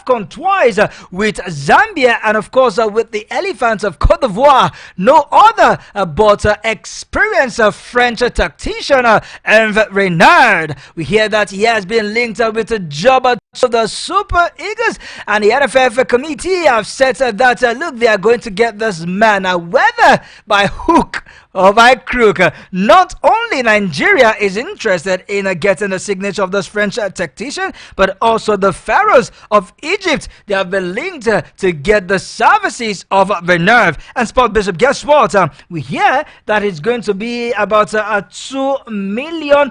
AFCON twice with Zambia and, of course, with the Elephants of Cote d'Ivoire. No other but experienced French tactician Hervé Renard. We hear that he has been linked with a job to the Super Eagles, and the NFF committee have said that look, they are going to get this man, whether by hook or by crook. Not only Nigeria is interested in getting the signature of this French tactician, but also the pharaohs of Egypt. They have been linked to get the services of Renard. And Sport Bishop, guess what? We hear that it's going to be about $2 million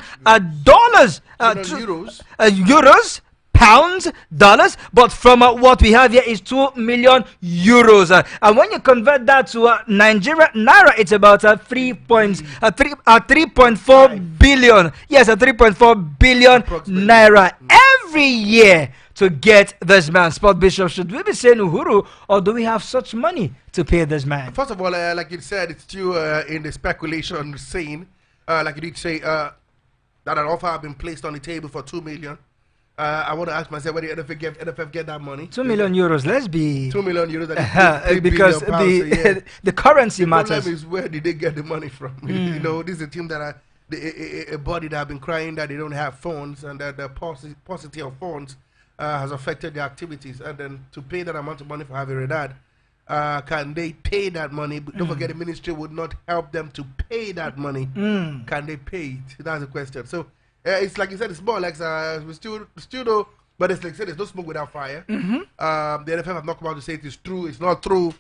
euros, pounds, dollars, but from what we have here is 2 million euros. And when you convert that to Nigeria naira, it's about 3.4 billion. Yes, 3.4 billion naira every year to get this man. Sport Bishop, should we be saying Uhuru, or do we have such money to pay this man? First of all, like you said, it's still in the speculation scene. Like you did say, that an offer has been placed on the table for 2 million. I want to ask myself whether the NFF get that money. 2 million euros. Let's be 2 million euros. Because the currency matters. The problem is, where did they get the money from? You know, this is a team that a body that have been crying that they don't have funds, and that the paucity of funds has affected their activities. And then to pay that amount of money for having Renard, can they pay that money? Don't forget, the ministry would not help them to pay that money. Can they pay it? That's the question. So. It's like you said, it's more like we still know, but it's like you said, there's no smoke without fire. The NFF have not come out to say it is true, it's not true,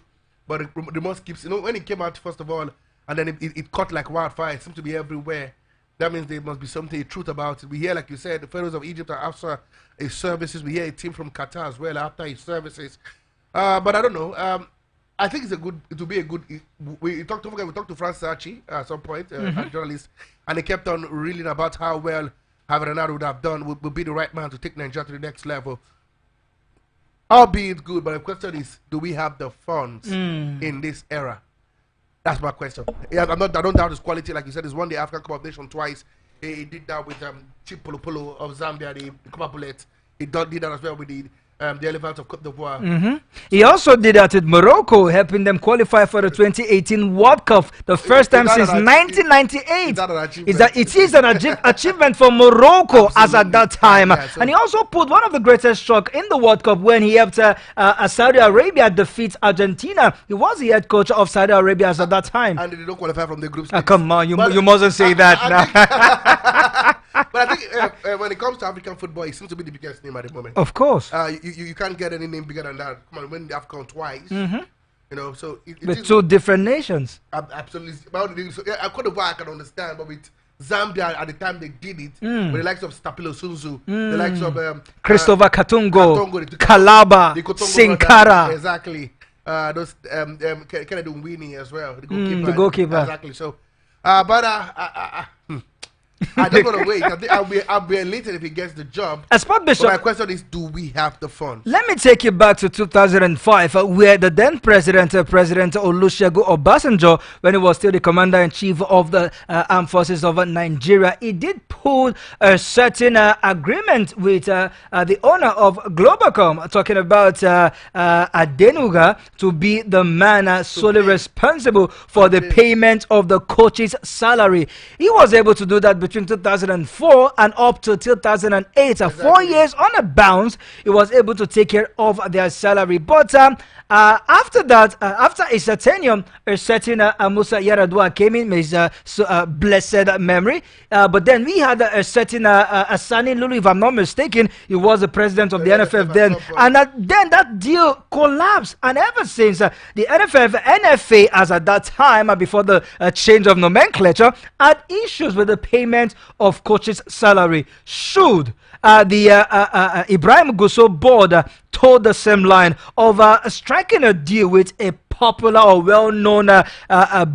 but the rumors keeps, when it came out, first of all, and then it caught like wildfire, it seemed to be everywhere. That means there must be something, truth about it. We hear, like you said, the pharaohs of Egypt are after his services. We hear a team from Qatar as well after his services. But I don't know. I think it will be a good. We talked to Franz Sachi at some point, a journalist, and he kept on reeling about how well Renard would have done, would be the right man to take Nigeria to the next level. Albeit good, but the question is, do we have the funds in this era? That's my question. Yeah, I don't doubt his quality. Like you said, he's won the African Cup of Nations twice. He did that with Chip Polo Polo of Zambia, the Cup Bullet. He did that as well with the Elephants of Cote d'Ivoire. He also did that with Morocco, helping them qualify for the 2018 World Cup, the first time since 1998. It is an achievement for Morocco as at that time. Yeah, so and he also put one of the greatest strokes in the World Cup when he helped Saudi Arabia defeat Argentina. He was the head coach of Saudi Arabia as at that time. And they did not qualify from the group stage. Come on, you mustn't say that now. But I think when it comes to African football, it seems to be the biggest name at the moment. Of course. You can't get any name bigger than that. Come on, win the AFCON twice. You know, so with two different nations. Absolutely. So, Cote d'Ivoire I can understand, but with Zambia at the time they did it, with the likes of Stapilo Sunzu, the likes of Christopher Katungo, Kalaba, Sinkara. Exactly. Those Kennedy Winnie as well. The goalkeeper. Exactly. So, I don't want to wait. I think I'll be elated if he gets the job. As Sport Bishop, my question is, do we have the funds? Let me take you back to 2005, where the then President Olusegun Obasanjo, when he was still the Commander-in-Chief of the Armed Forces of Nigeria, he did pull a certain agreement with the owner of Globacom, talking about Adenuga, to be the man solely responsible for the payment of the coach's salary. He was able to do that between 2004 and up to 2008. Exactly. 4 years on a bounce, he was able to take care of their salary. But after that, after his tenure, a certain Musa Yaradua came in, his blessed memory. But then we had a certain Asani Lulu, if I'm not mistaken. He was the president of the NFF then. And then that deal collapsed. And ever since, the NFA, as at that time, before the change of nomenclature, had issues with the payment of coaches' salary. Should the Ibrahim Gusso board told the same line of striking a deal with a popular or well-known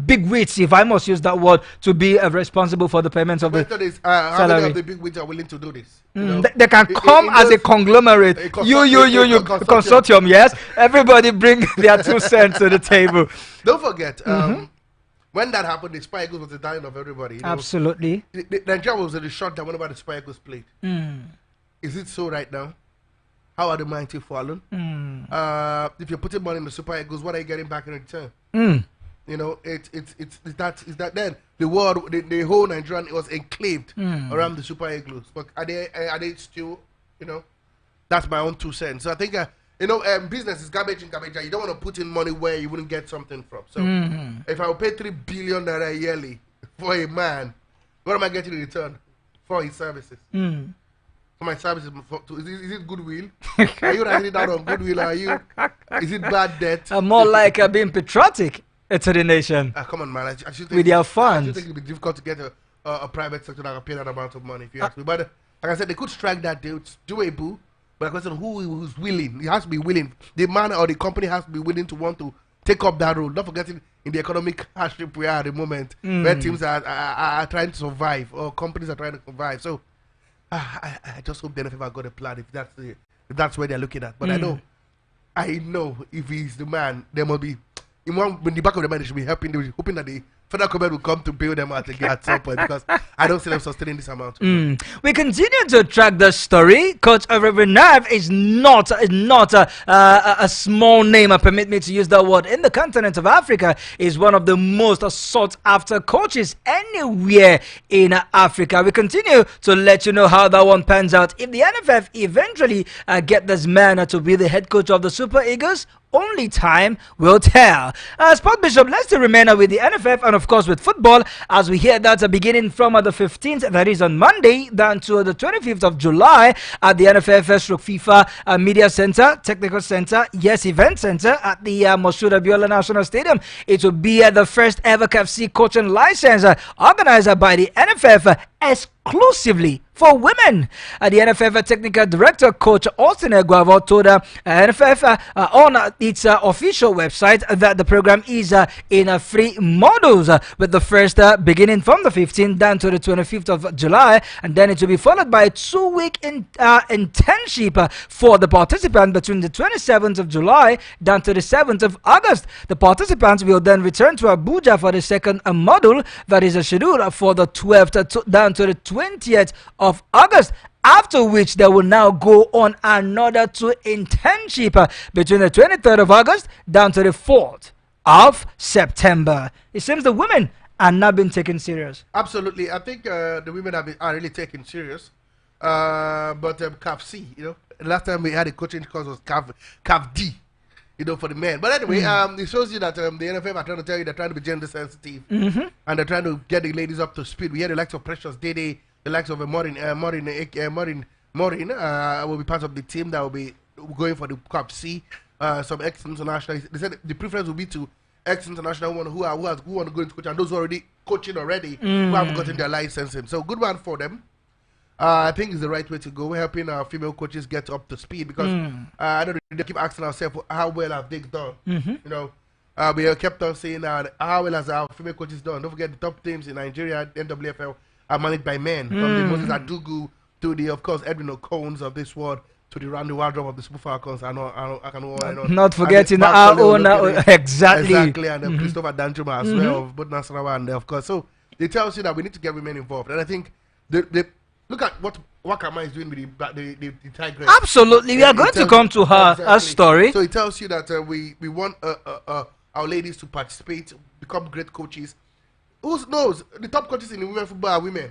big wigs, if I must use that word, to be responsible for the payments of the salary. How many of the big wigs are willing to do this? They can come as a conglomerate. Consortium, yes. Everybody bring their 2 cents to the table. Don't forget, when that happened, the Super Eagles was the dying of everybody. You know? Absolutely. Nigeria was in the shot that whenever the Super Eagles played. Is it so right now? how are the mighty fallen? If you're putting money in the Super Eagles, what are you getting back in return? You know, it's that then the world, the whole Nigerian was enclaved around the Super Eagles. But are they still, you know? That's my own 2 cents. So I think business is garbage in, garbage out. You don't want to put in money where you wouldn't get something from. So if I would pay 3 billion naira yearly for a man, what am I getting in return for his services? For my services, is it goodwill? Are you writing it down on goodwill? Is it bad debt? More like being patriotic to the nation. Come on, man. I should think, with your funds. I should think it would be difficult to get a private sector that can pay that amount of money, if you ask me. But like I said, they could strike that deal. It's doable. But the question, who's willing? He has to be willing. The man or the company has to be willing to want to take up that role. Not forgetting in the economic hardship we are at the moment, where teams are trying to survive or companies are trying to survive. So I just hope the NFF have got a plan if that's where they're looking at. But I know if he's the man, there must be in the back of the mind they should be hoping that the federal government will come to bail them out again at some point, because I don't see them sustaining this amount. We continue to track the story. Coach Reverend is not a small name. Permit me to use that word. In the continent of Africa, is one of the most sought after coaches anywhere in Africa. We continue to let you know how that one pans out. If the NFF eventually get this man to be the head coach of the Super Eagles, only time will tell. Sport Bishop, let's still remain with the NFF and of course with football, as we hear that beginning from the 15th, that is on Monday, down to the 25th of July at the NFF/FIFA Media Center, Technical Center, Event Center at the Moshood Abiola National Stadium. It will be the first ever CAFC coaching license organized by the NFF exclusively for women. The NFF Technical Director, Coach Oseni told NFF on its official website that the program is in 3 modules, with the first beginning from the 15th down to the 25th of July, and then it will be followed by a 2-week internship for the participants between the 27th of July down to the 7th of August. The participants will then return to Abuja for the second module that is scheduled for the 12th down to the 20th of August, after which they will now go on another 2 internship between the 23rd of August down to the 4th of September. It seems the women are not being taken serious. Absolutely. I think the women are really taken serious. But CAF-C, last time we had a coaching course was CAF-D, for the men. But anyway, it shows you that the NFF are trying to tell you they're trying to be gender sensitive, and they're trying to get the ladies up to speed. We had the likes of Precious Dede, the likes of Maureen will be part of the team that will be going for the CAF-C. Some ex-international. They said the preference will be to ex-international who want to go into coach, and those who are already coaching already who haven't gotten their licensing. So good one for them. I think it's the right way to go. We're helping our female coaches get up to speed, because I don't know, they keep asking ourselves how well have they done. We kept on saying how well has our female coaches done. Don't forget the top teams in Nigeria, NWFL, are managed by men. From the Moses Adugu to the, of course, Edwin O'Cones of this world, to the Randy Wardrobe of the Super Falcons. Not forgetting our own, exactly, and Christopher Danjuma as well, of both Nasarawa and of course. So it tells you that we need to get women involved, and I think they look at what Wakama is doing with the Tigress. Absolutely, we are going to come to her story. So it tells you that we want our ladies to participate, become great coaches. Who knows? The top coaches in the women football are women.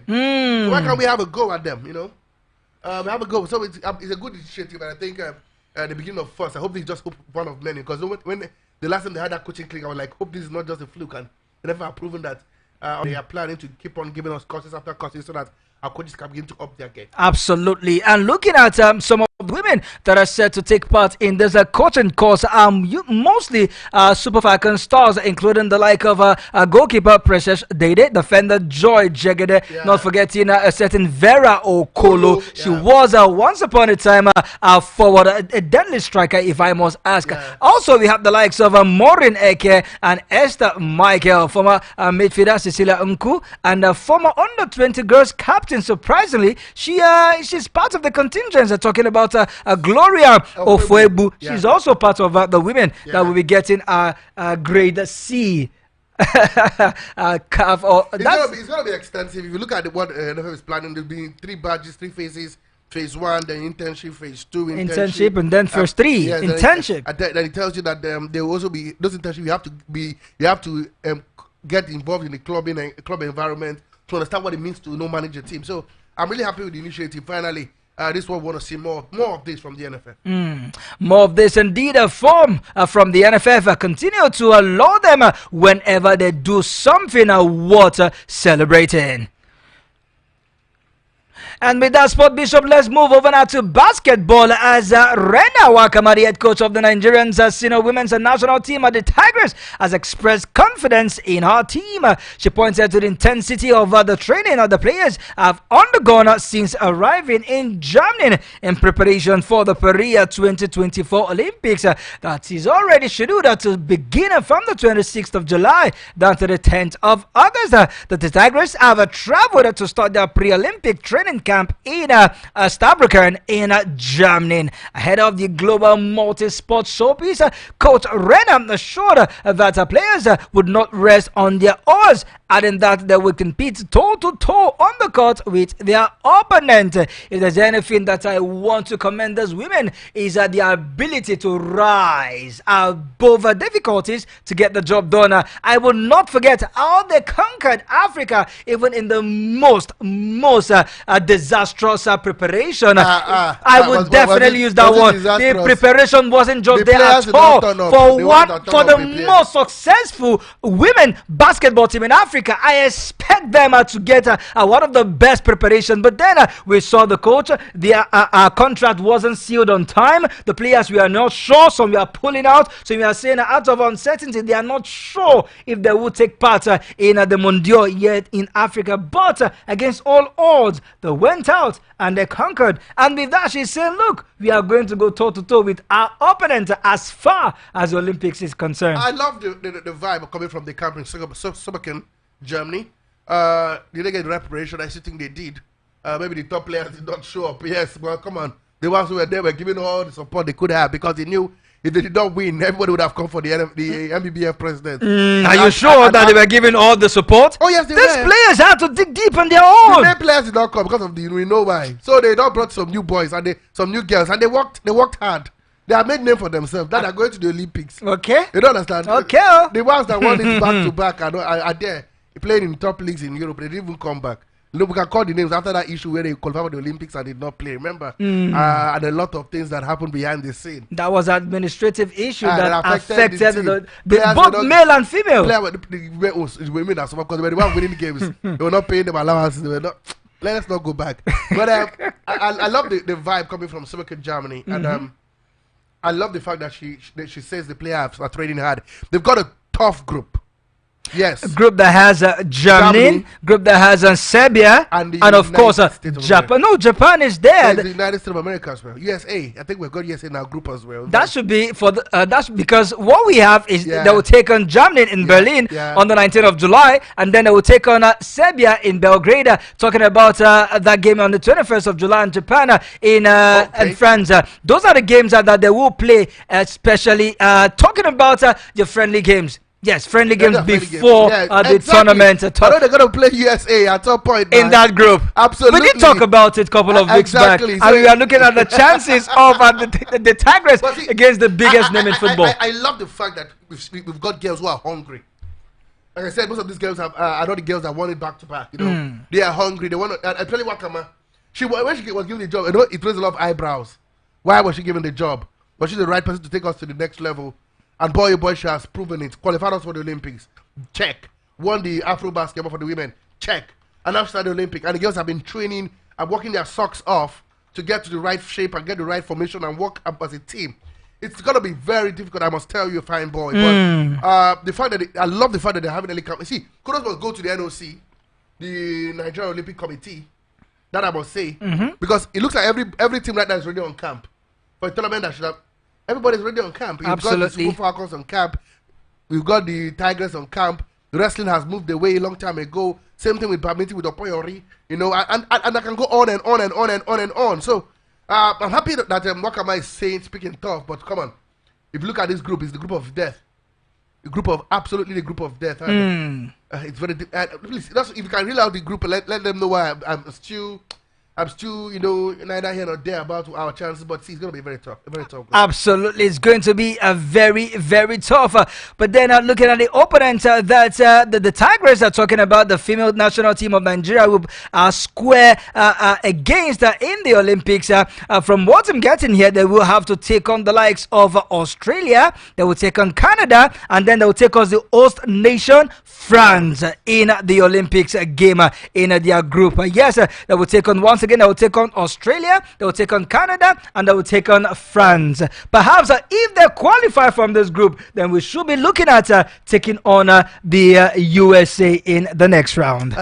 Why can't we have a go at them? We have a go. So it's a good initiative, and I think at the beginning of first, I hope this is just one of many. Because when the last time they had that coaching clinic, I was like, hope this is not just a fluke, and they never have proven that they are planning to keep on giving us courses after courses so that our coaches can begin to up their game. Absolutely. And looking at some of the women that are set to take part in this coaching course, mostly Super Falcon stars, including the like of goalkeeper Precious Dede, defender Joy Jegede, not forgetting a certain Vera Okolo. She was once upon a time forward, a deadly striker, if I must ask. Also, we have the likes of Maureen Eke and Esther Michael, former midfielder Cecilia Nku, and former under-20 girls captain. Surprisingly, she's part of the contingents. Talking about Gloria Ofuebu. She's also part of the women that will be getting a grade C. It's going to be extensive. If you look at what NFF is planning, there'll be 3 badges, 3 phases, phase 1, then internship, phase 2, internship, and then phase 3, yes, internship. Then it tells you that there will also be those internship. You have to get involved in the club environment to understand what it means to manage a team. So I'm really happy with the initiative. Finally, this one want to see more of this from the NFF. More of this indeed. A form from the NFF continue to allow them whenever they do something worth celebrating. And with that, Sport Bishop, let's move over now to basketball as Rena Wakama, the head coach of the Nigerians senior women's national team at the Tigers, has expressed confidence in her team. She pointed to the intensity of the training the players have undergone since arriving in Germany in preparation for the Paris 2024 Olympics that is already scheduled to begin from the 26th of July down to the 10th of August. The Tigers have traveled to start their pre-Olympic training camp in Saarbrücken in Germany. Ahead of the global multi-sport showpiece, Coach Renner assured that players would not rest on their oars, adding that they will compete toe-to-toe on the court with their opponent. If there's anything that I want to commend these women is the ability to rise above difficulties to get the job done. I will not forget how they conquered Africa even in the most disastrous preparation. I would definitely use that one. The preparation wasn't just there at all. For the most successful women basketball team in Africa, I expect them to get one of the best preparation. But then we saw the coach. Their contract wasn't sealed on time. The players were not sure. Some were pulling out. So we are saying out of uncertainty, they are not sure if they would take part in the Mondial yet in Africa. But against all odds, they went out and they conquered. And with that, she's saying, look, we are going to go toe-to-toe with our opponent as far as the Olympics is concerned. I love the vibe coming from the camp in Saarbrücken, Germany. Did they get reparation? I still think they did. Maybe the top players did not show up. Yes, well, come on. The ones who were there were giving all the support they could have because they knew if they did not win, everybody would have come for the MBBF president. Are you sure that they were giving all the support? Oh, yes, they These were. players had to dig deep on their own. The main players did not come because of we know why. So they not brought some new boys and some new girls, and they worked hard. They have made name for themselves. That are going to the Olympics. Okay. You don't understand? Okay. The ones that won it back to back are there playing in top leagues in Europe. They didn't even come back. Look, we can call the names after that issue where they qualified for the Olympics and did not play. Remember? And a lot of things that happened behind the scene. That was an administrative issue that affected the both male and female. The women are because they were the one winning the games. They were not paying them allowances. They were not. Let's not go back. But I love the vibe coming from Saarbrücken, Germany, and I love the fact that she says the players are training hard. They've got a tough group. Yes. A group that has Germany, group that has Serbia, and of course Japan. No, Japan is there. The United States of America as well. USA. I think we've got USA in our group as well. That should be for the, that's because what we have is they will take on Germany in Berlin on the 19th of July, and then they will take on Serbia in Belgrade. Talking about that game on the 21st of July in Japan in France. Those are the games that they will play, especially talking about the friendly games. Yes, friendly games before the tournament. I know they're going to play USA at some point. In that group. Absolutely. We did talk about it a couple of weeks back. So and we are looking at the chances of the Tigers against the biggest name in football. I love the fact that we've got girls who are hungry. Like I said, most of these girls are not the girls that want it back to back. You know, they are hungry. They want to. I tell you what, Kama, when she was given the job, it raised a lot of eyebrows. Why was she given the job? Was she the right person to take us to the next level? And boy, she has proven it. Qualified us for the Olympics. Check. Won the Afro basketball for the women. Check. And after the Olympics. And the girls have been training and working their socks off to get to the right shape and get the right formation and work up as a team. It's going to be very difficult, I must tell you, fine boy. But the fact that I love the fact that they're having early camp. See, kudos must go to the NOC, the Nigerian Olympic Committee. That I must say. Because it looks like every team right now is ready on camp. For a tournament that should have. Everybody's ready on camp. We've got the Super Falcons on camp. We've got the Tigers on camp. The wrestling has moved away a long time ago. Same thing with badminton with Opoyori. You know, and I can go on and on and on and on and on. So I'm happy that Wakama is speaking tough. But come on, if you look at this group, it's the group of death. The group of absolutely the group of death. It's very. Please, if you can reel out the group, let them know why I'm still. I'm still, neither here nor there about our chances, but see, it's going to be very tough. Very tough. Absolutely, it's going to be a very, very tough. But then looking at the opponents that the Tigers are talking about, the female national team of Nigeria will square against in the Olympics. From what I'm getting here, they will have to take on the likes of Australia, they will take on Canada, and then they will take on the host nation, France, in the Olympics game in their group. Yes, they will take on, once again, they will take on Australia, they will take on Canada, and they will take on France. Perhaps if they qualify from this group, then we should be looking at taking on the USA in the next round.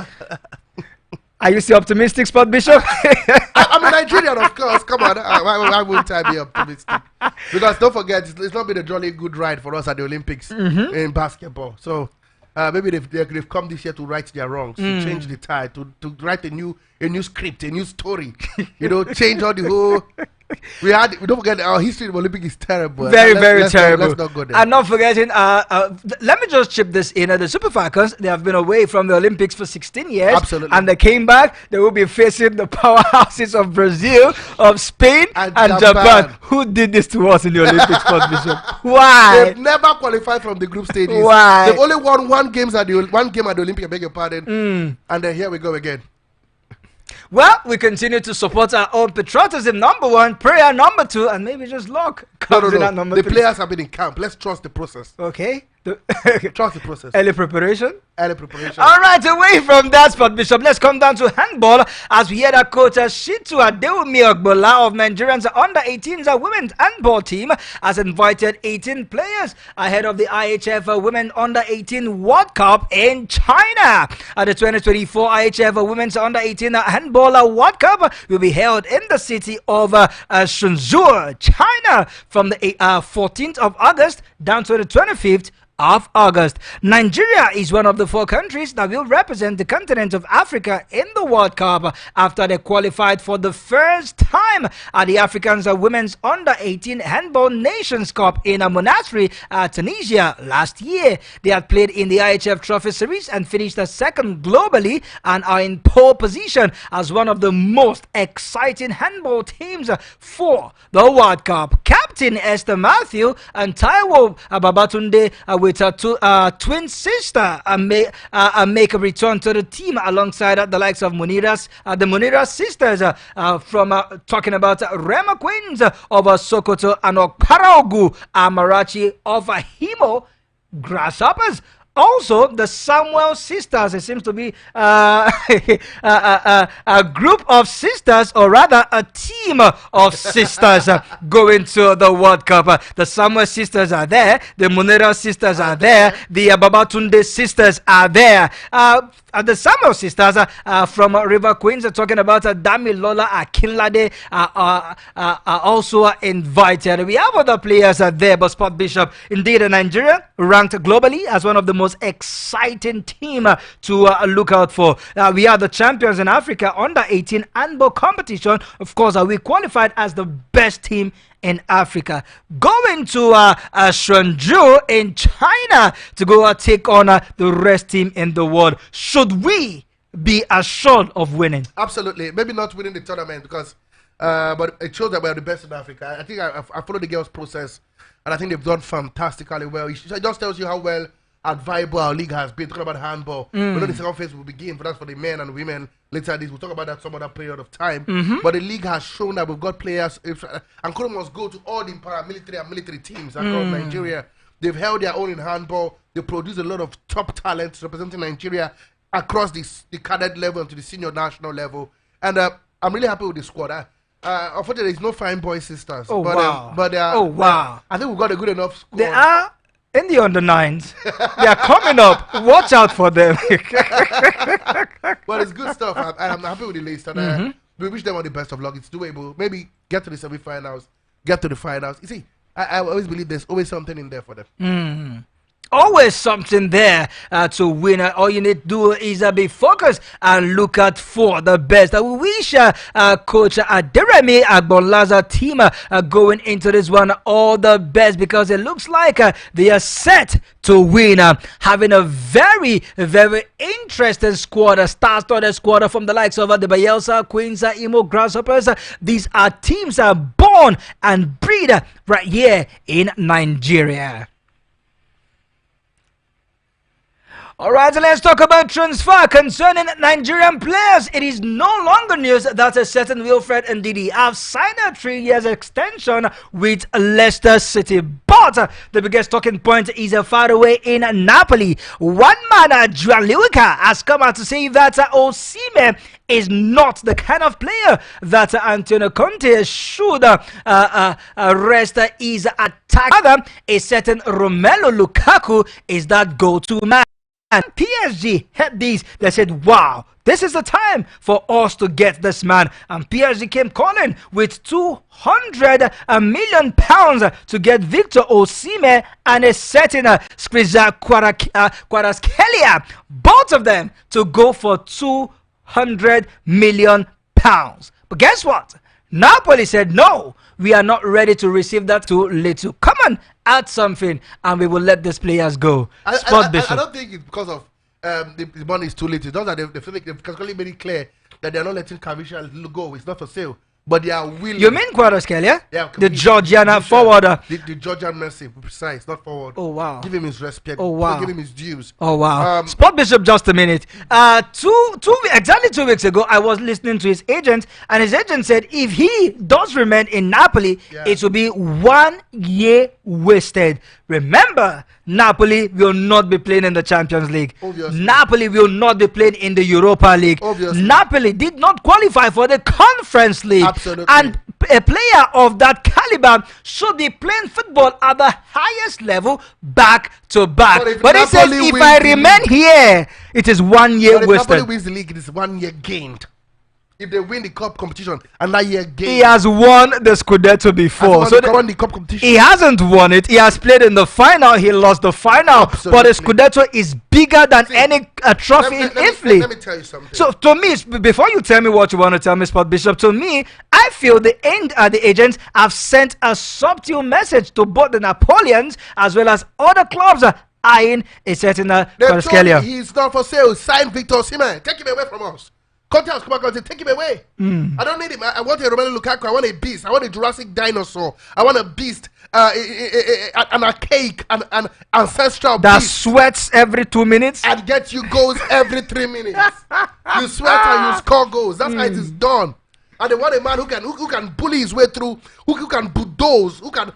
Are you still optimistic, Sport Bishop? I'm a Nigerian, of course. Come on. Why wouldn't I be optimistic? Because don't forget, it's not been a jolly good ride for us at the Olympics in basketball. So maybe they've come this year to right their wrongs, to change the tide, to write a new script, a new story. Change all the whole. We don't forget our history of Olympics is terrible. Very terrible. Let's not go there. And not forgetting, let me just chip this in. The Super Falcons, they have been away from the Olympics for 16 years. Absolutely. And they came back. They will be facing the powerhouses of Brazil, of Spain, and Japan. Who did this to us in the Olympics, Sport Bishop? Why? They've never qualified from the group stages. Why? They've only won one game at the Olympics, I beg your pardon. And then here we go again. Well, we continue to support our own patriotism, number one, prayer, number two, and maybe just luck. No. The players have been in camp. Let's trust the process. Okay. Trust the process. Early preparation. All right, away from that, Sport Bishop, let's come down to handball as we hear that coach Shitu Adewumi Ogbola of Nigerians under-18s women's handball team has invited 18 players ahead of the IHF Women Under-18 World Cup in China. The 2024 IHF Women's Under-18 Handball World Cup will be held in the city of Shenzhou, China, from the 14th of August down to the 25th of August. Nigeria is one of the 4 countries that will represent the continent of Africa in the World Cup after they qualified for the first time at the Africans Women's Under-18 Handball Nations Cup in a monastery, Tunisia last year. They had played in the IHF Trophy Series and finished second globally and are in pole position as one of the most exciting handball teams for the World Cup. Captain Esther Matthew and Taiwo Babatunde with her twin sister make a return to the team alongside the likes of the Munira sisters from talking about Rema Queens of Sokoto and Okparaogu Amarachi of Himo Grasshoppers. Also, the Samuel sisters, it seems to be a group of sisters, or rather a team of sisters going to the World Cup. The Samuel sisters are there, the Munera sisters are there, the Babatunde sisters are there. The Samuel sisters from River Queens are talking about Damilola Akinlade are also invited. We have other players there, but Sport Bishop, indeed, Nigeria ranked globally as one of the most exciting team to look out for. We are the champions in Africa under-18 handball competition. Of course, we qualified as the best team in Africa, going to Shenzhou in China to go take on the rest team in the world. Should we be assured of winning? Absolutely. Maybe not winning the tournament because, but it shows that we are the best in Africa. I think I followed the girls' process, and I think they've done fantastically well. It just tells you how well and viable our league has been. Talking about handball, we know the second phase will begin for the men and women later this. We'll talk about that some other period of time. But the league has shown that we've got players. And Kono must go to all the paramilitary and military teams across Nigeria. They've held their own in handball. They produce a lot of top talents representing Nigeria across the cadet level and to the senior national level. And I'm really happy with the squad. Unfortunately, there's no fine boy sisters. Wow. I think we've got a good enough squad. They are in the under-9s. They are coming up. Watch out for them. But it's good stuff. I'm happy with the list. And we wish them all the best of luck. It's doable. Maybe get to the semi-finals, get to the finals. You see, I always believe there's always something in there for them. Always something there to win. All you need to do is be focused and look out for the best. We wish Coach Aderemi Agbonlaza team going into this one all the best, because it looks like they are set to win. Having a very, very interesting squad, a star-studded squad from the likes of the Bayelsa, Queens, Imo Grasshoppers. These are teams born and bred right here in Nigeria. Alright, let's talk about transfer concerning Nigerian players. It is no longer news that a certain Wilfred Ndidi have signed a 3-year extension with Leicester City. But the biggest talking point is far away in Napoli. One man, Gianluca, has come out to say that Oseni is not the kind of player that Antonio Conte should rest his attack. Rather, a certain Romelu Lukaku is that go-to man. And PSG had these. They said, wow, this is the time for us to get this man. And PSG came calling with £200 million to get Victor Osimhen and a certain Skriniar Kvaratskhelia. Both of them to go for £200 million. But guess what? Napoli said, no, we are not ready to receive that too little. Come on, add something, and we will let these players go. I don't think it's because of the money is too little. It's not that they've categorically made it clear that they're not letting Kavisha go. It's not for sale. But they are willing. You mean Kvaratskhelia? Yeah, the Georgian forwarder. The Georgian Messi, precise, not forward. Oh, wow. Give him his respect. Oh, wow. Give him his dues. Oh, wow. Sport Bishop, just a minute. Exactly 2 weeks ago, I was listening to his agent, and his agent said if he does remain in Napoli, it will be 1 year wasted. Remember, Napoli will not be playing in the Champions League. Obviously. Napoli will not be playing in the Europa League. Obviously. Napoli did not qualify for the Conference League. Absolutely. And a player of that caliber should be playing football at the highest level back to back. But he says, if I remain here, it is 1 year but if wasted. Napoli wins the league, it is 1 year gained. If they win the cup competition, another year gained. He has won the Scudetto before. So won the cup competition. He hasn't won it. He has played in the final. He lost the final. Absolutely. But the Scudetto is bigger than any trophy in Italy. Let me tell you something. So to me, before you tell me what you want to tell me, Sport Bishop, to me, I feel the agents have sent a subtle message to both the Napoleons as well as other clubs eyeing a certain Kvaratskhelia. He's not for sale. Sign Victor Osimhen. Take him away from us. Conte has come back and said, take him away. I don't need him. I want a Romelu Lukaku. I want a beast. I want a Jurassic dinosaur. I want a beast. An archaic and ancestral that beast. Sweats every 2 minutes And gets you goals every 3 minutes. You sweat and you score goals. That's how it is done. And they want a man who can bully his way through, who can bulldoze, who can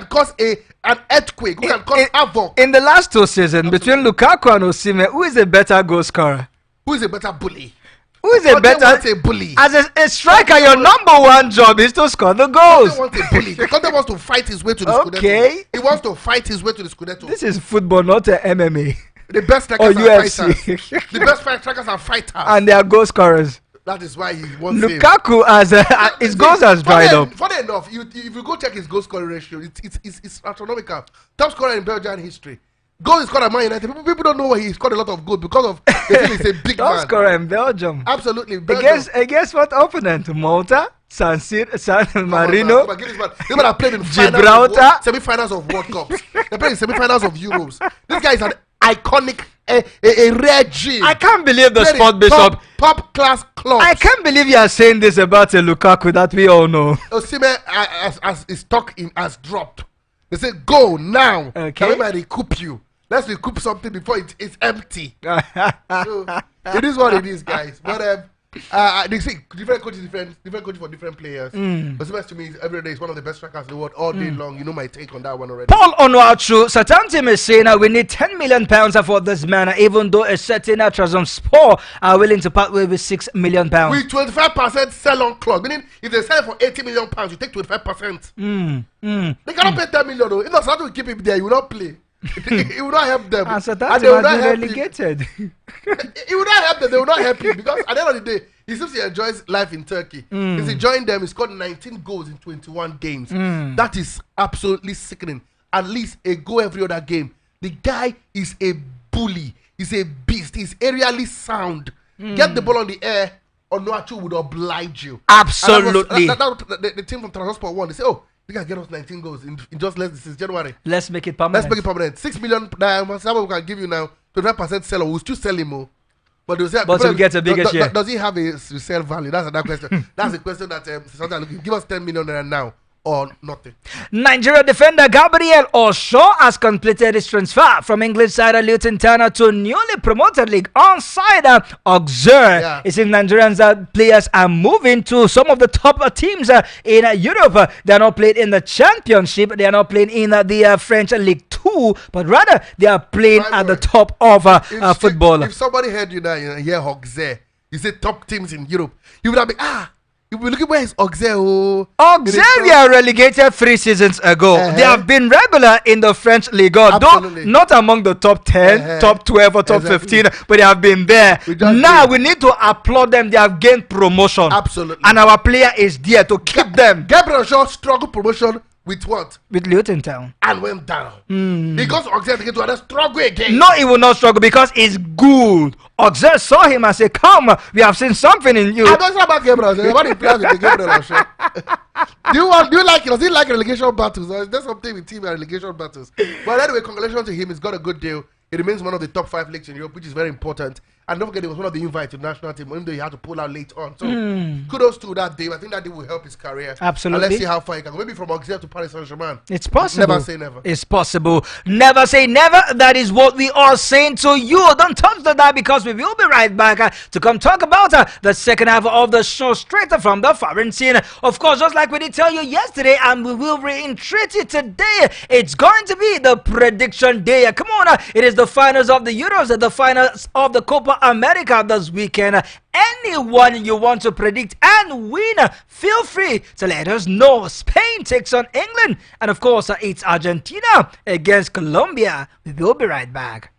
cause an earthquake, who can cause havoc. In the last 2 seasons, between Lukaku and Osimhen, who is a better goal scorer? Who is a better bully? Who is a better bully? As a striker, your number one job is to score the goals. Conte wants a bully. Conte wants to fight his way to the Scudetto. He wants to fight his way to the Scudetto. This is football, not MMA. The best strikers are fighters. The best strikers are fighters. And they are goal scorers. That is why he wants Lukaku his goals has dried up. Funny enough, if you go check his goal scoring ratio, it's astronomical. Top scorer in Belgian history. Goal is scored at Man United. People don't know why he scored a lot of goals because of they think he's a big man. Top scorer in Belgium. Absolutely. Against what opponent? Malta? San Marino? This man have played in Gibraltar? semi-finals of World Cups. They played in semi-finals of Euros. This guy is an iconic, a rare gene. I can't believe the Sport Bishop. Top class club. I can't believe you are saying this about a Lukaku that we all know. Osimhen as his stock has dropped. They say go now. Okay. Can we recoup you? Let's recoup something before it's empty. So, it is what it is, guys. But they say different coaches, different coaches for different players. But Osimhen to me every day is one of the best strikers in the world all day long. You know my take on that one already. Paul Onuachu, Satantim is saying we need £10 million for this man, even though a certain Trabzonspor are willing to part with £6 million. With 25% sell-on clause, meaning if they sell for £80 million, you take 25%. They cannot pay 10 million though. If not, Satantim will keep him there. You will not play. It will not help them. And Satantim has been relegated. It will not help them. They will not help him because at the end of the day, he seems he enjoys life in Turkey. He's enjoying them. He scored 19 goals in 21 games. That is absolutely sickening. At least a goal every other game. The guy is a bully. He's a beast. He's aerially sound. Get the ball on the air, Onuachu would oblige you. Absolutely. The team from Transport won. They say, oh, they can get us 19 goals in just less than since January. Let's make it permanent. Let's make it permanent. 6 million. Someone can give you now 25% seller. We'll still sell him more. But they'll say, but we'll get a bigger share. Does he have a resale value? That's another question. That's the question that give us 10 million now or nothing. Nigeria defender Gabriel Osho has completed his transfer from English side Luton Town to newly promoted league on side Auxerre. Yeah. It seems Nigerian players are moving to some of the top teams in Europe. They are not playing in the Championship. They are not playing in the French League 2, but rather they are playing at the top of football. If somebody heard you now, hear Auxerre, you say top teams in Europe, you would have been you will look at where is Auxerre. Auxerre were relegated 3 seasons ago. They have been regular in the French League, though not among the top 10, top 12 or top 15, but they have been there. Now we need to applaud them. They have gained promotion. Absolutely. And our player is there to keep them. Gabriel Shaw struggled promotion with what? With Luton Town. And went down. He goes to Auxerre to get to another struggle again. No, he will not struggle because it's good. Auxerre saw him and said, come, we have seen something in you. I don't know about Gabriel. About the players with the Gabriel Shaw. Do you like it? Does he like relegation battles? Or is there something with team and relegation battles? But anyway, congratulations to him. He's got a good deal. He remains one of the top 5 leagues in Europe, which is very important. And don't forget, he was one of the invites to the national team, even though he had to pull out late on. So kudos to that Dave. I think that Dave will help his career. Absolutely. And let's see how far he can go. Maybe from Auxerre to Paris Saint-Germain. It's possible. Never say never. It's possible. Never say never. That is what we are saying to you. Don't touch the dial because we will be right back to come talk about the second half of the show straight from the foreign scene. Of course, just like we did tell you yesterday, and we will reiterate it today, it's going to be the prediction day. Come on, it is the finals of the Euros, the finals of the Copa America this weekend. Anyone you want to predict and win, feel free to let us know. Spain takes on England, and of course, it's Argentina against Colombia. We will be right back.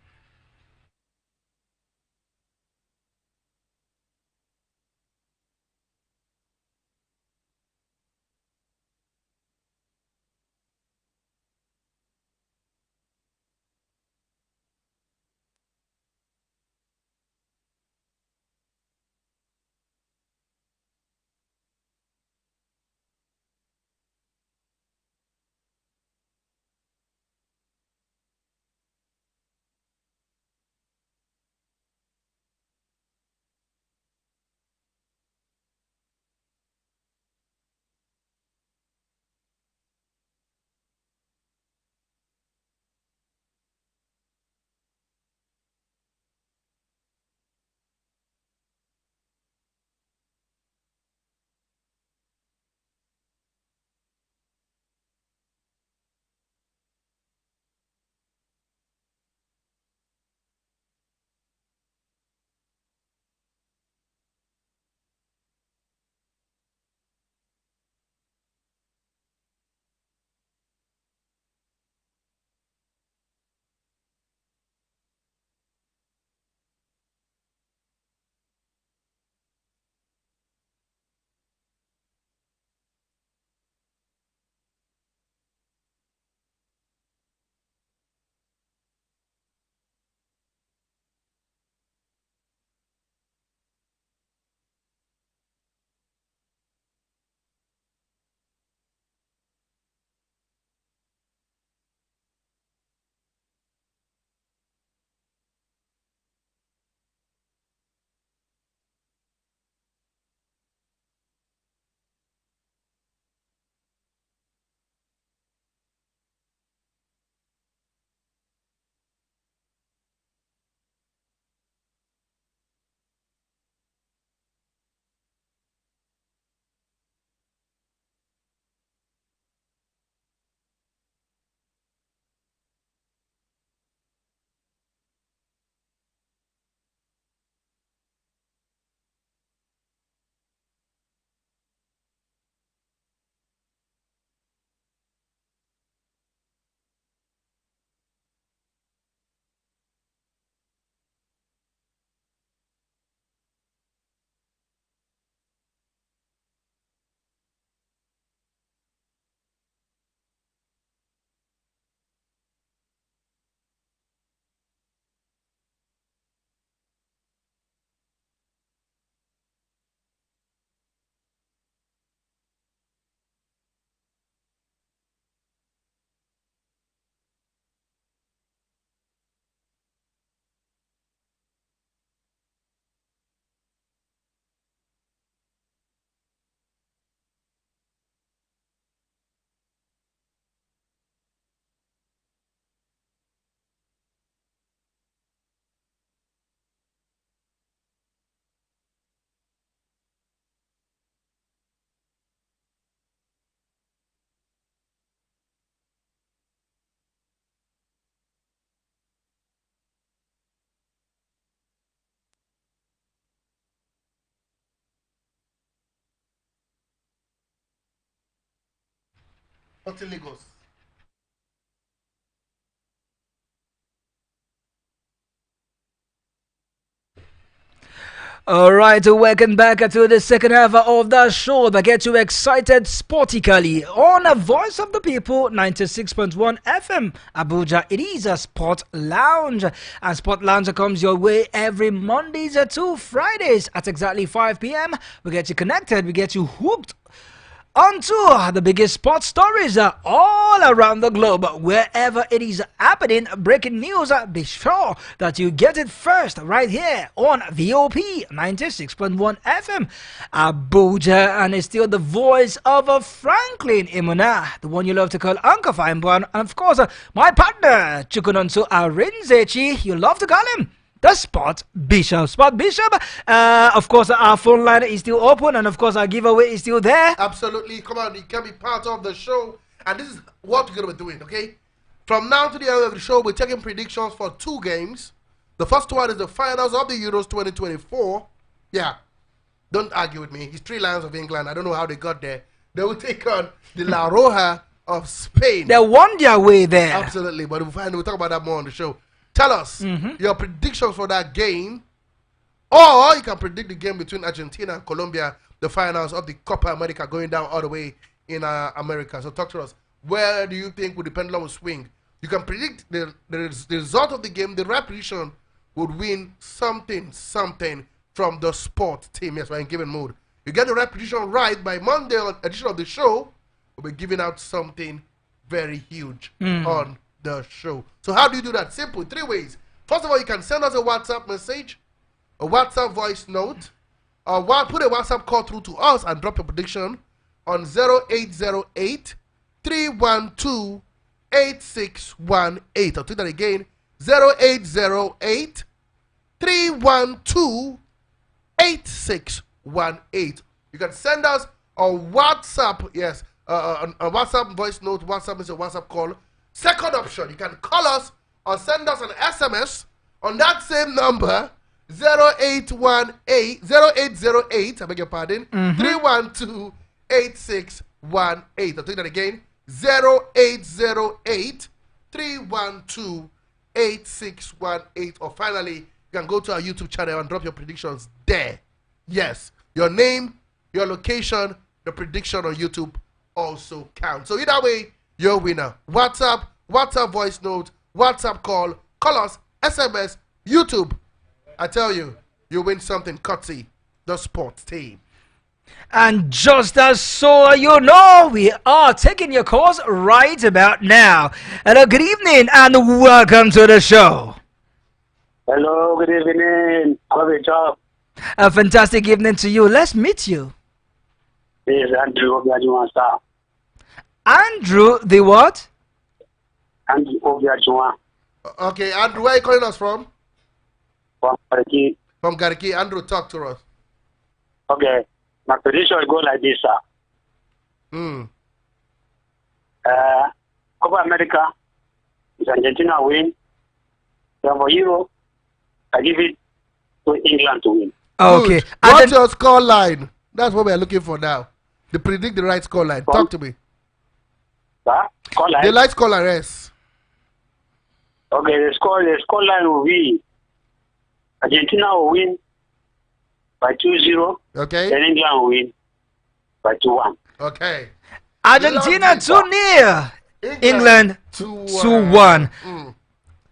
Hotel Lagos. All right, welcome back to the second half of the show that gets you excited sportically on a Voice of the People 96.1 FM Abuja. It is a Sport Lounge, and Sport Lounge comes your way every Mondays to Fridays at exactly 5 p.m. We get you connected, we get you hooked onto the biggest sports stories all around the globe. Wherever it is happening, breaking news, be sure that you get it first right here on VOP 96.1 FM Abuja. And it's still the voice of Franklin Imuna, the one you love to call Uncle Fineborn, and of course my partner Chukunonso Arinzechi, you love to call him the Sport Bishop. Sport Bishop, of course, our phone line is still open, and of course, our giveaway is still there. Absolutely. Come on, you can be part of the show. And this is what we're going to be doing, okay? From now to the end of the show, we're taking predictions for 2 games. The first one is the finals of the Euros 2024. Yeah, don't argue with me. It's 3 Lions of England. I don't know how they got there. They will take on the La Roja of Spain. They won their way there. Absolutely, but we'll talk about that more on the show. Tell us your predictions for that game, or you can predict the game between Argentina and Colombia, the finals of the Copa America going down all the way in America. So talk to us. Where do you think would the pendulum will swing? You can predict the result of the game. The right prediction would win something from the sport team. Yes, we're in given mood. You get the right prediction right by Monday edition of the show, we'll be giving out something very huge on the show. So how do you do that? Simple, 3 ways. First of all, you can send us a WhatsApp message, a WhatsApp voice note, or put a WhatsApp call through to us and drop your prediction on 0808 312 8618. I'll do that again. 0808 312 8618. You can send us a WhatsApp, yes, a WhatsApp voice note. WhatsApp is a WhatsApp call. Second option, you can call us or send us an SMS on that same number, 0808, I beg your pardon, 312 8618. I'll take that again, 0808 312 8618. Or finally, you can go to our YouTube channel and drop your predictions there. Yes, your name, your location, the prediction on YouTube also counts. So either way, you're a winner. WhatsApp voice note, WhatsApp call us, SMS, YouTube. I tell you, you win something courtesy the sports team. And just as so you know, we are taking your calls right about now. Hello, good evening, and welcome to the show. Hello, good evening. How are you? A fantastic evening to you. Let's meet you. This is Andrew Obiajuwan. Andrew, the what? Andrew Obiajuwan. Okay, Andrew, where are you calling us from? From Gariki. From Gariki. Andrew, talk to us. Okay, my prediction will go like this, sir. Copa America is Argentina win. Then for Euro, I give it to England to win. Okay. Good. What's your score line? That's what we're looking for now. To predict the right score line. Talk to me. Score line? The right score line, yes. Okay, the score line will be Argentina will win by 2-0. Okay. Then England will win by 2-1. Okay. Argentina 2-0. England 2-1.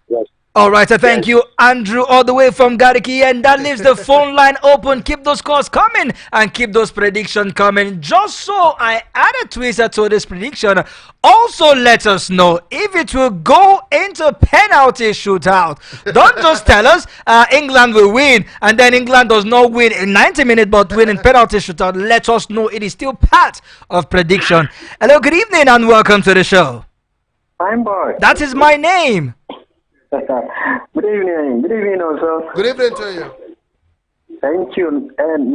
Yes. All right, thank you, Andrew, all the way from Gariki, and that leaves the phone line open. Keep those calls coming and keep those predictions coming. Just so I add a twist to this prediction, also let us know if it will go into penalty shootout. Don't just tell us England will win, and then England does not win in 90 minutes but win in penalty shootout. Let us know it is still part of prediction. Hello, good evening, and welcome to the show. Fine boy. That is my name. Good evening. Good evening also. Good evening to you. Thank you. And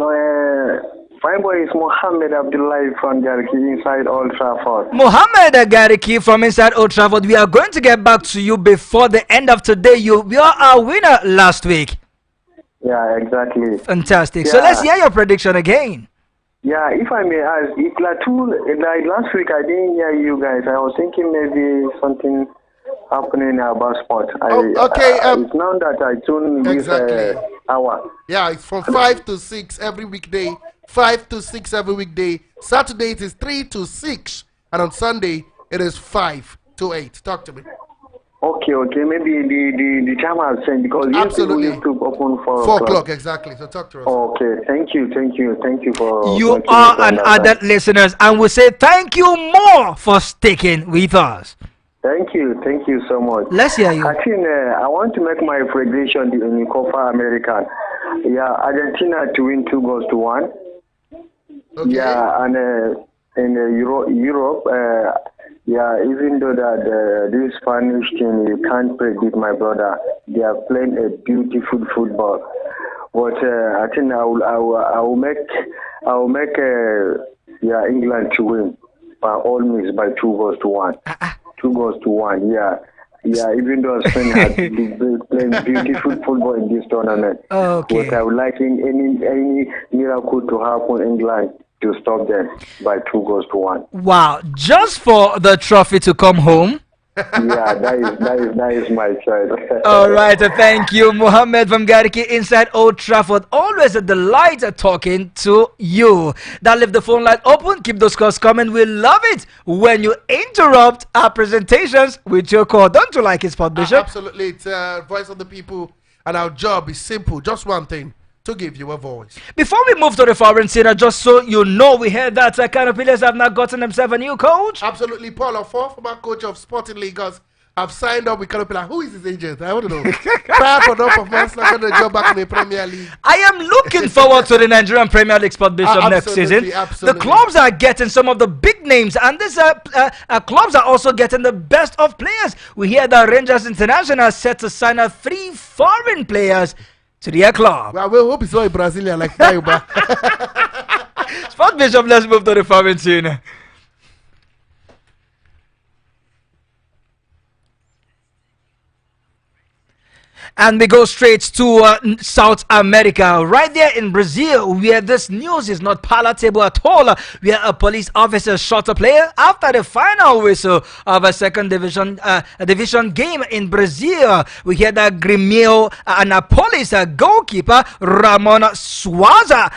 fine boy is Mohammed Abdullahi from Gariki inside Old Trafford. Mohammed Gariki from inside Old Trafford. We are going to get back to you before the end of today. You were our winner last week. Yeah, exactly. Fantastic. Yeah. So let's hear your prediction again. Yeah, if I may ask, if Platoon, like last week I didn't hear you guys. I was thinking maybe something happening about sport. Okay. It's now that I tune this hour. Yeah, it's from 5 to 6 every weekday. 5 to 6 every weekday. Saturday it is 3 to 6. And on Sunday it is 5 to 8. Talk to me. Okay. Maybe the time has changed because Absolutely. used to open 4 o'clock, exactly. So talk to us. Okay, thank you for. You are an adult listeners, and we say thank you more for sticking with us. Thank you so much. Let's hear you. I think I want to make my prediction in Copa America. Yeah, Argentina to win 2-1. Okay. Yeah, and in Europe, yeah, even though that this Spanish team, you can't predict, my brother. They are playing a beautiful football. But I think I will make England to win by all means by 2-1. 2-1. Yeah. Even though Spain has been playing beautiful football in this tournament. Okay. But I would like any miracle to happen in England to stop them by 2-1. Wow! Just for the trophy to come home. Yeah, that is my choice. All right, thank you, Mohammed from Gariki inside Old Trafford. Always a delight talking to you. That left the phone line open. Keep those calls coming. We love it when you interrupt our presentations with your call. Don't you like it, Sport Bishop? Absolutely. It's voice of the people, and our job is simple. Just one thing. To give you a voice. Before we move to the foreign scene, just so you know, we heard that kind of players have not gotten themselves a new coach. Absolutely. Paul, former coach of Sporting Lagos, have signed up with Canopilla. Who is his agent? I want to know. Proud enough of man starting the job back in the Premier League. I am looking forward to the Nigerian Premier League, Sport Bishop, next season. Absolutely. The clubs are getting some of the big names, and these clubs are also getting the best of players. We hear that Rangers International set to sign 3 foreign players to their club. Well, we hope it's not a Brazilian like Taiba. Sport Bishop, let's move to the foreign scene. And we go straight to South America, right there in Brazil, where this news is not palatable at all, where a police officer shot a player after the final whistle of a second division game in Brazil. We hear that Grêmio Anápolis goalkeeper Ramon Souza,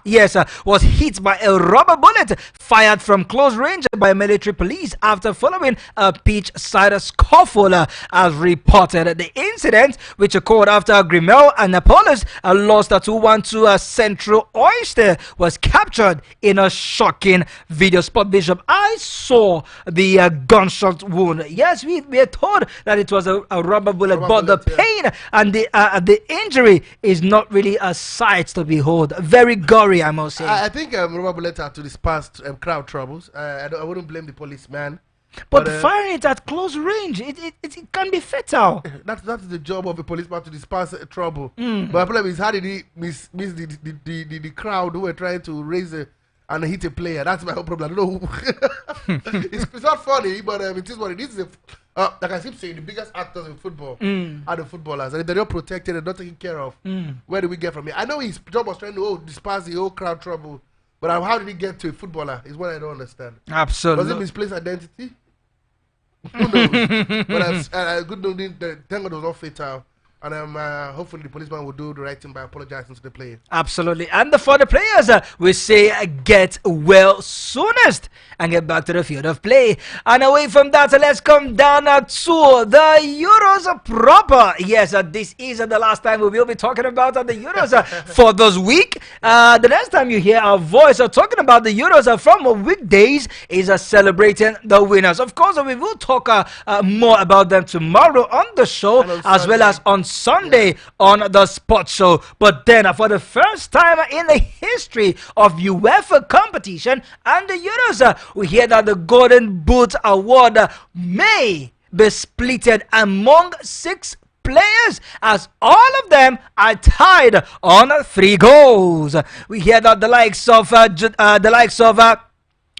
yes, was hit by a rubber bullet fired from close range by military police after following a pitch-side scuffle, as reported. The incident, which occurred after Grêmio Anápolis lost a 2-1 to Central Oyster, was captured in a shocking video. Spot Bishop, I saw the gunshot wound. Yes, we are told that it was a rubber bullet, but the pain and the injury is not really a sight to behold. Very gory, I must say. I think rubber bullets are to disperse crowd troubles. I wouldn't blame the policeman. But firing it at close range, it can be fatal. That's the job of a policeman, to disperse trouble. But the problem is, how did he miss the crowd who were trying to raise and hit a player? That's my whole problem. I don't know. It's not funny, but it is what it is. Like I keep saying, the biggest actors in football are the footballers. And if they're not protected and not taken care of, where do we get from here? I know his job was trying to disperse the whole crowd trouble, but how did he get to a footballer is what I don't understand. Absolutely. Was it misplaced identity? Who knows? But good news, thank God it was not fatal. And hopefully the policeman will do the right thing by apologizing to the player. Absolutely. And for the players, we say get well soonest and get back to the field of play. And away from that, let's come down to the Euros proper. Yes, this is the last time we will be talking about the Euros for this week. The next time you hear our voice talking about the Euros from weekdays is celebrating the winners. Of course, we will talk more about them tomorrow on the show, as well as on Sunday on the Sports Show. But then, for the first time in the history of UEFA competition and the Euros, we hear that the Golden Boot Award may be splitted among 6 players, as all of them are tied on 3 goals. We hear that the likes of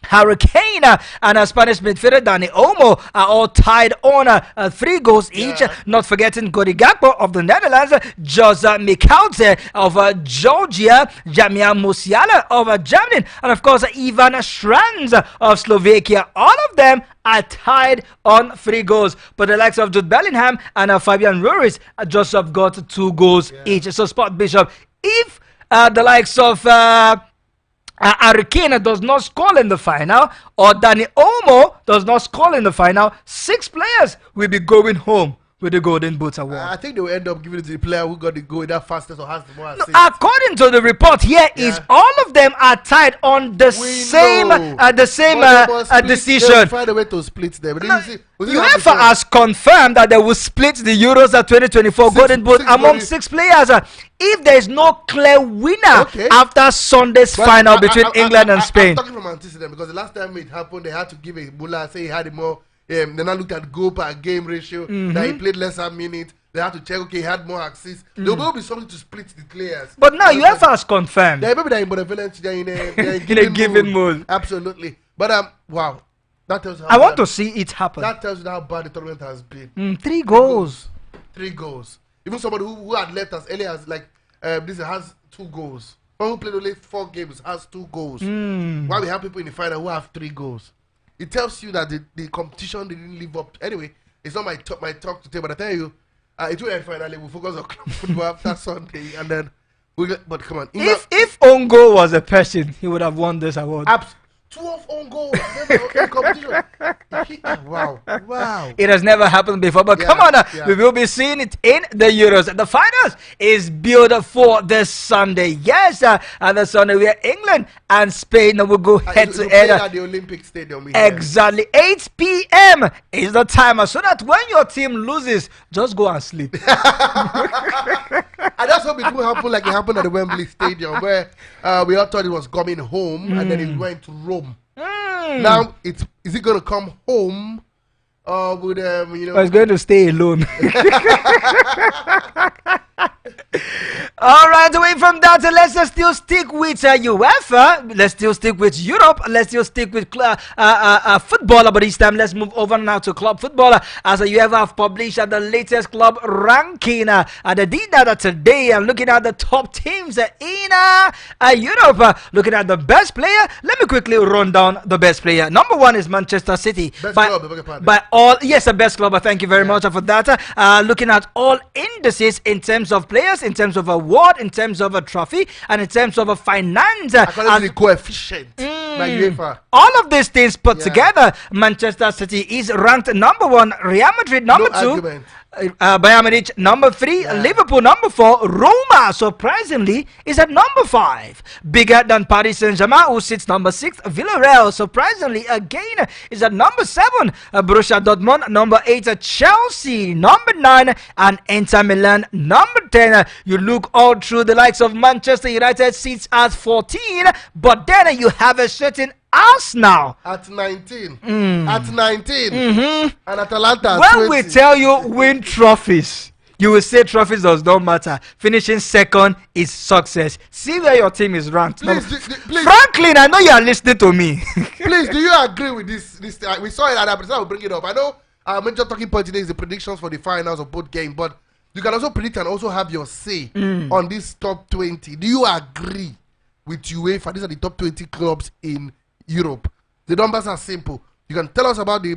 Hurricane and Spanish midfielder Dani Olmo are all tied on 3 goals each. Not forgetting Cody Gakpo of the Netherlands, Joza Mikhaute of Georgia, Jamia Musiala of Germany, and of course Ivan Stranz of Slovakia. All of them are tied on 3 goals. But the likes of Jude Bellingham and Fabian Ruiz just have got 2 goals each. So Sport Bishop, if the likes of Hurricane does not score in the final, or Dani Olmo does not score in the final, 6 players will be going home with the Golden Boot Award. I think they will end up giving it to the player who got the goal that fastest or has the more assists. According to the report here, is all of them are tied on the same decision. They will find a way to split them. UEFA has confirmed that they will split the Euros 2024 Golden Boot among 6 players. If there is no clear winner after Sunday's final between England and Spain. I'm talking from antecedent because the last time it happened, they had to give a Bula, say he had a more. They now looked at goal per game ratio. That he played lesser minutes. They had to check. Okay, he had more assists. There will be something to split the players. But now UEFA has confirmed. Maybe they're in benevolence. They're in a given mood. Absolutely. But wow, that tells you. I want to see it happen. That tells you how bad the tournament has been. 3 goals. 3 goals. Even somebody who had left as early as this has 2 goals. Someone who played only 4 games has 2 goals. Why we have people in the final who have 3 goals? It tells you that the competition didn't live up. Anyway, it's not my talk today, but I tell you, it will end finally. We'll focus on club football after Sunday, and then but come on. If Ongo was a person, he would have won this award. 12 own goals in competition. Wow. It has never happened before, but come on, we will be seeing it in the Euros. The finals is built for this Sunday. Yes, and the Sunday where England and Spain will go head to head at the Olympic Stadium. Exactly. 8 p.m. is the time, so that when your team loses, just go and sleep. And that's what it will happen like it happened at the Wembley Stadium, where we all thought it was coming home, and then it went to Rome. Now, is it going to come home with Or it's going to stay alone. All right, away from that, let's still stick with UEFA. Let's still stick with Europe. Let's still stick with football. But this time, let's move over now to club football. As UEFA have published the latest club ranking. They did that today. And looking at the top teams in Europe. Looking at the best player. Let me quickly run down the best player. Number 1 is Manchester City. Best club, by all, yes, the best club. Thank you very much for that. Looking at all indices in terms of players, in terms of award, in terms of a trophy, and in terms of a finance. According to the coefficient by UEFA. All of these things put together, Manchester City is ranked number 1, Real Madrid number 2. Bayern Munich number 3, Liverpool number 4, Roma surprisingly is at number 5, bigger than Paris Saint-Germain, who sits number 6. Villarreal surprisingly again is at number 7, Borussia Dortmund number 8, Chelsea number 9, and Inter Milan number 10. You look all through, the likes of Manchester United sits at 14, but then you have a certain Arsenal at 19. At 19. And Atalanta at when 20. we tell you win trophies, you will say trophies does not matter. Finishing second is success. See where your team is ranked. Please. Franklin, I know you are listening to me. Please, do you agree with this? We saw it at that, but I will bring it up. I know our major talking point today is the predictions for the finals of both games, but you can also predict and also have your say on this top 20. Do you agree with UEFA? These are the top 20 clubs in Europe. The numbers are simple. You can tell us about the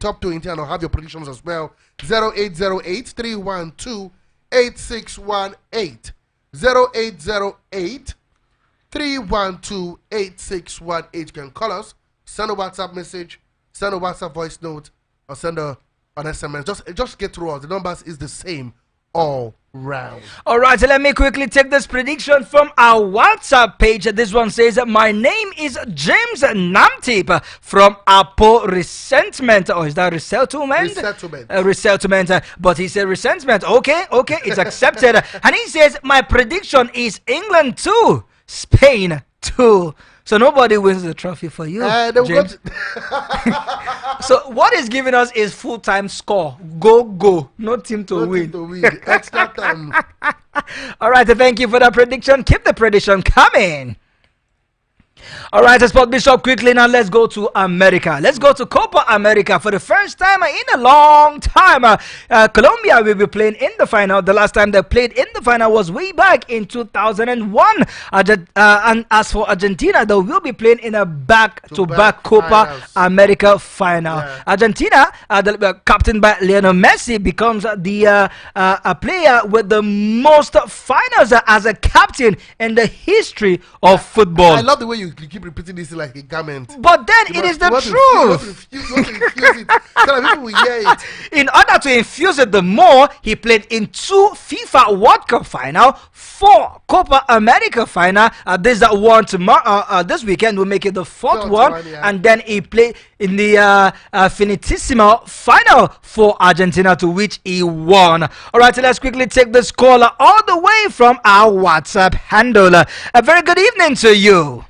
top 20 and I'll have your predictions as well. 0808 312 8618. 0808 312 8618. You can call us, send a WhatsApp message, send a WhatsApp voice note, or send an SMS. Just get through us. The numbers is the same all round. All right, so let me quickly take this prediction from our WhatsApp page. This one says, my name is James Namtip from Apo Resentment. Or is that resettlement? Resettlement. But he said resentment. Okay, it's accepted. And he says, my prediction is England 2, Spain 2. So nobody wins the trophy for you, James. So what is giving us is full-time score. Go. No team to win. Extra time. All right, thank you for that prediction. Keep the prediction coming. All right, Sport Bishop, quickly now let's go to America. Let's go to Copa America for the first time in a long time. Colombia will be playing in the final. The last time they played in the final was way back in 2001. And as for Argentina, they will be playing in a back-to-back Copa America final. Yeah. Argentina, captained by Lionel Messi, becomes the a player with the most finals as a captain in the history of football. I love the way you keep repeating this like a comment. But then it is the truth. In order to infuse it the more, he played in 2 FIFA World Cup final, 4 Copa America final. This one tomorrow. This weekend will make it the 4th one, yeah. And then he played in the Finitissimo final for Argentina, to which he won. All right, so let's quickly take this caller all the way from our WhatsApp handle. A very good evening to you.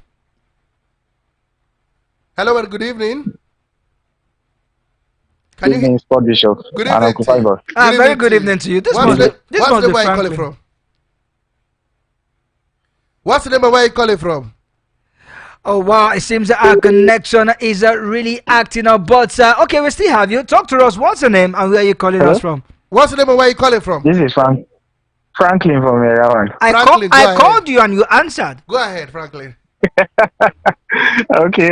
Hello and good evening. Good evening, Sport Bishop. Good evening. Very good evening to you. What's the name where you calling from? What's the name where you calling from? Oh wow, it seems that our connection is really acting up. But okay, we still have you. Talk to us. What's your name and where are you calling us from? What's the name and where you calling from? This is Franklin from Irawan. I called you and you answered. Go ahead, Franklin. Okay,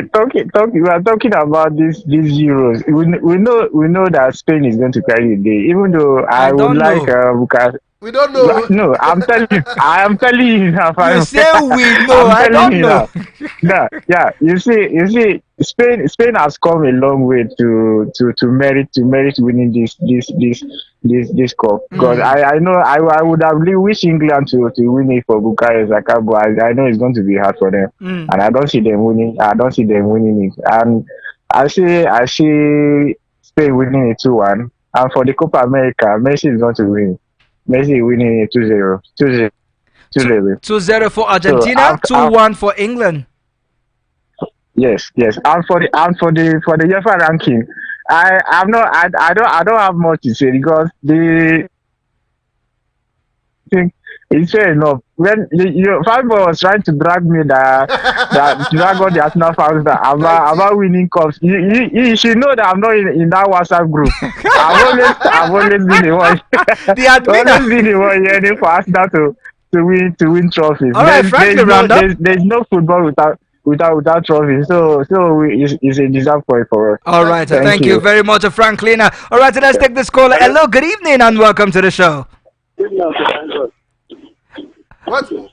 we are talking about these Euros. We know that Spain is going to carry the day, even though I would like because we don't know. No, I'm telling you. I am telling you now. You say we know. I don't know. Yeah. You see, Spain has come a long way to merit winning this cup. Because I know I would have really wished England to win it for Bukayo Saka, but I know it's going to be hard for them, and I don't see them winning. I don't see them winning it, and I see Spain winning it 2-1, and for the Copa America, Messi is going to win. Messi winning 2-0. 2-0 for Argentina, 2-1 for England. Yes. And for the UEFA ranking, I don't have much to say because the thing is fair enough. When Fanboy was trying to drag me that drag on the Arsenal fans about winning cups, you should know that I'm not in that WhatsApp group. I've always been the one. Always been the one yearning for Arsenal to win trophies. All right, there's no football without trophies. So it's a deserved point for us. All right, thank you very much, Franklin. All right, so let's take this call. Hello, good evening, and welcome to the show. Good evening. What's the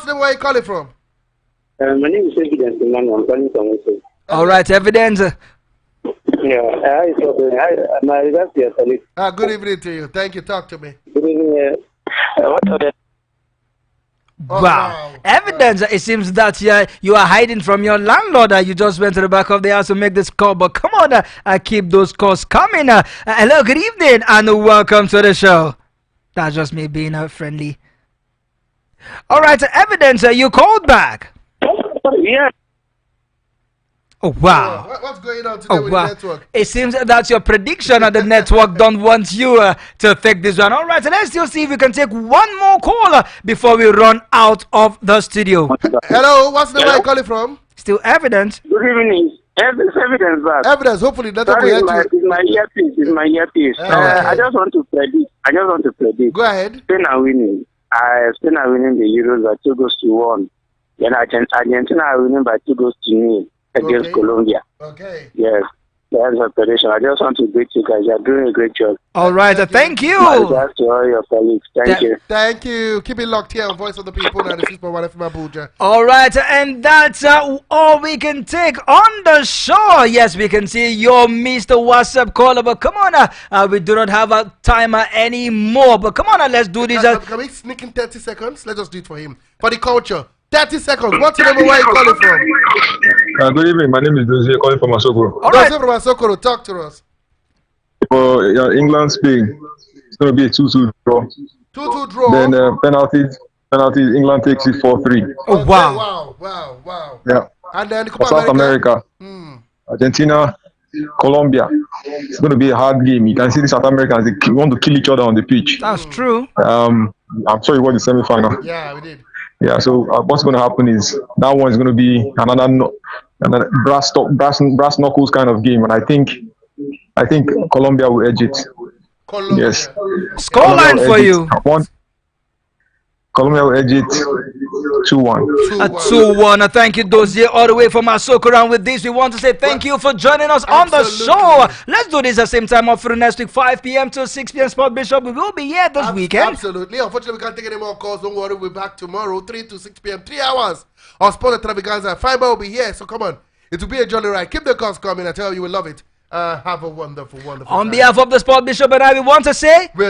name where you calling from? My name is Evidence. I'm calling from Oseni. All right, Evidence. Yeah, my regards to your colleague. Good evening to you. Thank you. Talk to me. Good evening. What are the... Wow. Evidence. It seems that you are hiding from your landlord. You just went to the back of the house to make this call. But come on, keep those calls coming. Hello, good evening, and welcome to the show. That's just me being friendly. All right, Evidence. You called back. Yeah. Oh wow! What's going on today with the network? It seems that your prediction of the network don't want you to take this one. All right, so let's just see if we can take one more call before we run out of the studio. Hello, what's the name you're calling from? Still Evidence. Good evening. Evidence back. Evidence. Hopefully, nothing will hurt you. It's my earpiece. Okay. I just want to predict. Go ahead. Spain are winning. Spain are winning the Euros by 2-1. Then Argentina are winning by 2-0 against Colombia. Okay. Yes. That's operation. I just want to greet you guys. You're doing a great job. All right. Thank you. My regards to all your colleagues. Thank you. Thank you. Keep it locked here on Voice of the People and the 6.1 FM Abuja. All right. And that's all we can take on the show. Yes, we can see your Mr. WhatsApp caller. But come on. We do not have a timer anymore. But come on. Let's do this. Can we sneak in 30 seconds? Let's just do it for him. For the culture. 30 seconds. What's your name? Where are you calling from? Good evening. My name is Dozie, calling from Asokoro. All right. From Asokoro, talk to us. For England, Spain, it's going to be a 2-2 draw. 2-2 draw. Then penalties. England takes it 4-3. Oh wow! Wow! Yeah. And then for South America, Argentina, Colombia. It's going to be a hard game. You can see the South Americans, they want to kill each other on the pitch. That's true. I'm sure you won the semi-final. Yeah, we did. Yeah, so what's going to happen is that one is going to be another brass knuckles kind of game, and I think Colombia will edge it. Yes, Colombia. Colombia Scoreline will for edge you. it. Colombia will edge it 2-1. 2-1. Thank you, Dozier, all the way from Asoko. And with this, we want to say thank you for joining us on the Absolutely. show. Let's do this at the same time up for the next week, 5 p.m. to 6 p.m. Sport Bishop. We will be here this weekend. Absolutely. Unfortunately, we can't take any more calls. Don't worry. We'll be back tomorrow, 3 to 6 p.m. 3 hours on Sport Extravaganza. Fiber will be here. So come on. It will be a jolly ride. Keep the calls coming. I tell you, you will love it. Have a wonderful, wonderful On time. behalf of the Sport Bishop and I, we want to say...